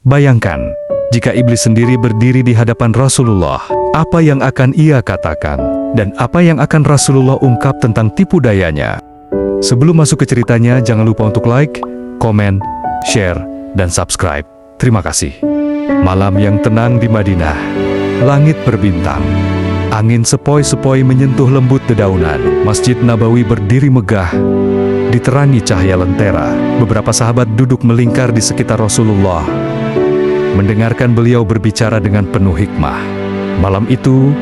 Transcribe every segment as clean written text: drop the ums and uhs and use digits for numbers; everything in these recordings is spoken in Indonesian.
Bayangkan, jika iblis sendiri berdiri di hadapan Rasulullah, apa yang akan ia katakan, dan apa yang akan Rasulullah ungkap tentang tipu dayanya. Sebelum masuk ke ceritanya, jangan lupa untuk like, komen, share, dan subscribe. Terima kasih. Malam yang tenang di Madinah. Langit berbintang. Angin sepoi-sepoi menyentuh lembut dedaunan. Masjid Nabawi berdiri megah, diterangi cahaya lentera. Beberapa sahabat duduk melingkar di sekitar Rasulullah, mendengarkan beliau berbicara dengan penuh hikmah. Malam itu,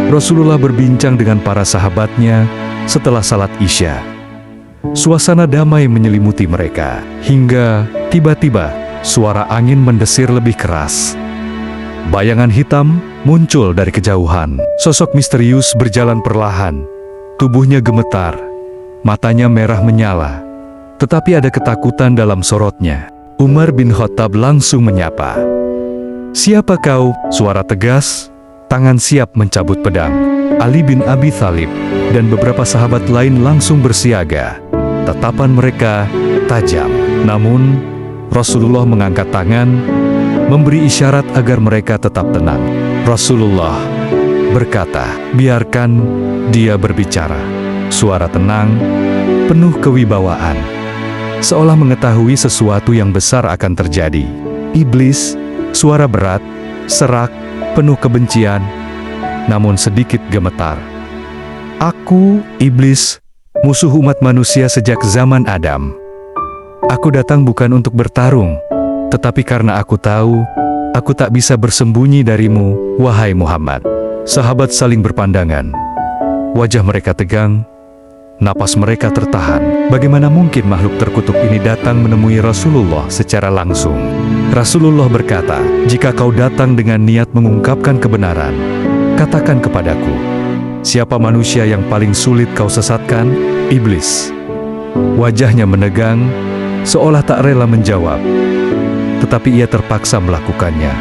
Rasulullah berbincang dengan para sahabatnya setelah salat Isya. Suasana damai menyelimuti mereka, hingga tiba-tiba suara angin mendesir lebih keras. Bayangan hitam muncul dari kejauhan. Sosok misterius berjalan perlahan. Tubuhnya gemetar, matanya merah menyala, tetapi ada ketakutan dalam sorotnya. Umar bin Khattab langsung menyapa. "Siapa kau?" Suara tegas, tangan siap mencabut pedang. Ali bin Abi Thalib dan beberapa sahabat lain langsung bersiaga. Tatapan mereka tajam. Namun, Rasulullah mengangkat tangan, memberi isyarat agar mereka tetap tenang. Rasulullah berkata, "Biarkan dia berbicara." Suara tenang, penuh kewibawaan, seolah mengetahui sesuatu yang besar akan terjadi. Iblis, suara berat, serak, penuh kebencian, namun sedikit gemetar. "Aku, iblis, musuh umat manusia sejak zaman Adam. Aku datang bukan untuk bertarung, tetapi karena aku tahu, aku tak bisa bersembunyi darimu, wahai Muhammad." Sahabat saling berpandangan. Wajah mereka tegang, napas mereka tertahan. Bagaimana mungkin makhluk terkutuk ini datang menemui Rasulullah secara langsung? Rasulullah berkata, "Jika kau datang dengan niat mengungkapkan kebenaran, katakan kepadaku, siapa manusia yang paling sulit kau sesatkan?" Iblis, wajahnya menegang, seolah tak rela menjawab, tetapi ia terpaksa melakukannya.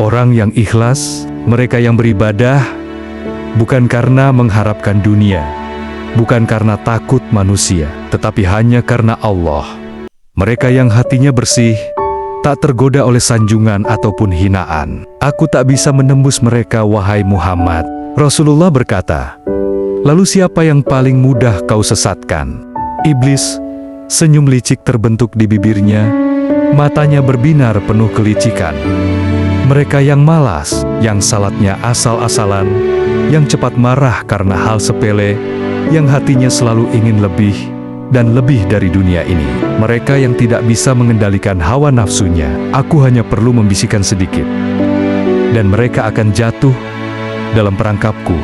Orang yang ikhlas, mereka yang beribadah, bukan karena mengharapkan dunia, bukan karena takut manusia, tetapi hanya karena Allah. Mereka yang hatinya bersih, tak tergoda oleh sanjungan ataupun hinaan. "Aku tak bisa menembus mereka, wahai Muhammad." Rasulullah berkata, "Lalu siapa yang paling mudah kau sesatkan?" Iblis, senyum licik terbentuk di bibirnya, matanya berbinar penuh kelicikan. "Mereka yang malas, yang salatnya asal-asalan, yang cepat marah karena hal sepele, yang hatinya selalu ingin lebih dan lebih dari dunia ini. Mereka yang tidak bisa mengendalikan hawa nafsunya. Aku hanya perlu membisikkan sedikit, dan mereka akan jatuh dalam perangkapku."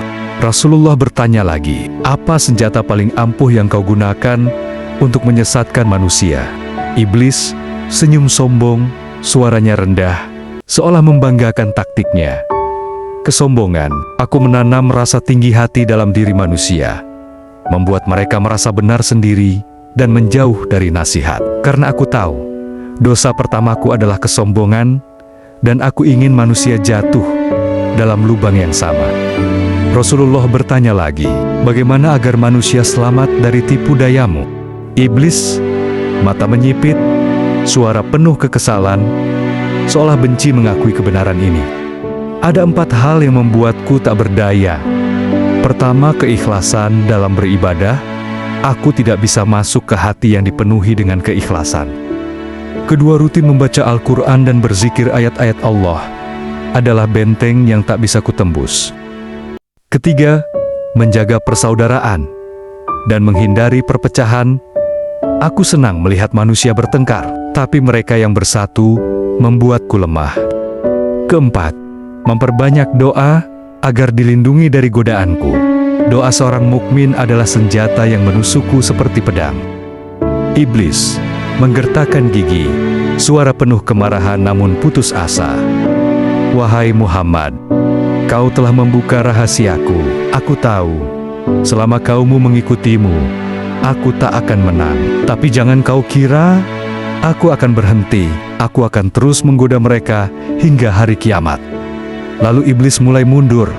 Rasulullah bertanya lagi, "Apa senjata paling ampuh yang kau gunakan untuk menyesatkan manusia?" Iblis senyum sombong, suaranya rendah, seolah membanggakan taktiknya. "Kesombongan, aku menanam rasa tinggi hati dalam diri manusia, membuat mereka merasa benar sendiri dan menjauh dari nasihat. Karena aku tahu, dosa pertamaku adalah kesombongan, dan aku ingin manusia jatuh dalam lubang yang sama." Rasulullah bertanya lagi, "Bagaimana agar manusia selamat dari tipu dayamu?" Iblis, mata menyipit, suara penuh kekesalan, seolah benci mengakui kebenaran ini. "Ada 4 hal yang membuatku tak berdaya. Pertama, keikhlasan dalam beribadah. Aku tidak bisa masuk ke hati yang dipenuhi dengan keikhlasan. Kedua, rutin membaca Al-Quran dan berzikir ayat-ayat Allah adalah benteng yang tak bisa kutembus. Ketiga, menjaga persaudaraan dan menghindari perpecahan. Aku senang melihat manusia bertengkar, tapi mereka yang bersatu membuatku lemah. Keempat, memperbanyak doa agar dilindungi dari godaanku. Doa seorang mukmin adalah senjata yang menusukku seperti pedang." Iblis menggertakkan gigi, suara penuh kemarahan namun putus asa. "Wahai Muhammad, kau telah membuka rahasiaku. Aku tahu, selama kaummu mengikutimu, aku tak akan menang. Tapi jangan kau kira aku akan berhenti. Aku akan terus menggoda mereka hingga hari kiamat." Lalu iblis mulai mundur.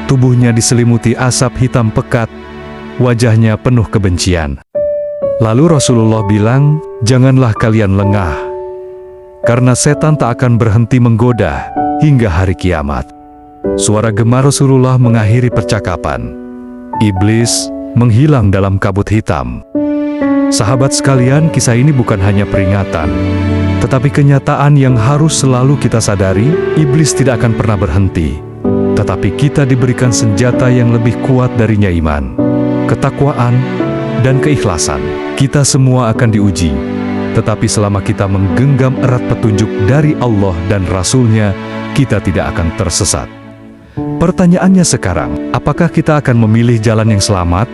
Tubuhnya diselimuti asap hitam pekat, wajahnya penuh kebencian. Lalu Rasulullah bilang, "Janganlah kalian lengah. karena setan tak akan berhenti menggoda hingga hari kiamat. Suara gema Rasulullah mengakhiri percakapan. Iblis menghilang dalam kabut hitam. Sahabat sekalian, kisah ini bukan hanya peringatan, tetapi kenyataan yang harus selalu kita sadari. Iblis tidak akan pernah berhenti, tetapi kita diberikan senjata yang lebih kuat darinya, iman, ketakwaan, dan keikhlasan. Kita semua akan diuji, tetapi selama kita menggenggam erat petunjuk dari Allah dan Rasul-Nya, kita tidak akan tersesat. Pertanyaannya sekarang, apakah kita akan memilih jalan yang selamat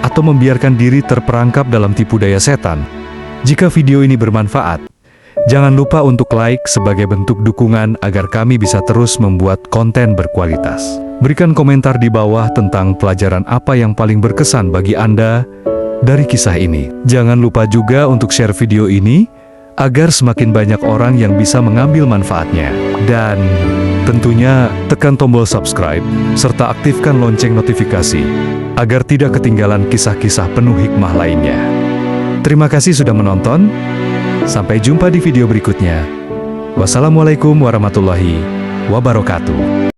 atau membiarkan diri terperangkap dalam tipu daya setan? Jika video ini bermanfaat, jangan lupa untuk like sebagai bentuk dukungan agar kami bisa terus membuat konten berkualitas. Berikan komentar di bawah tentang pelajaran apa yang paling berkesan bagi Anda dari kisah ini. Jangan lupa juga untuk share video ini agar semakin banyak orang yang bisa mengambil manfaatnya. Dan tentunya tekan tombol subscribe serta aktifkan lonceng notifikasi agar tidak ketinggalan kisah-kisah penuh hikmah lainnya. Terima kasih sudah menonton. Sampai jumpa di video berikutnya. Wassalamualaikum warahmatullahi wabarakatuh.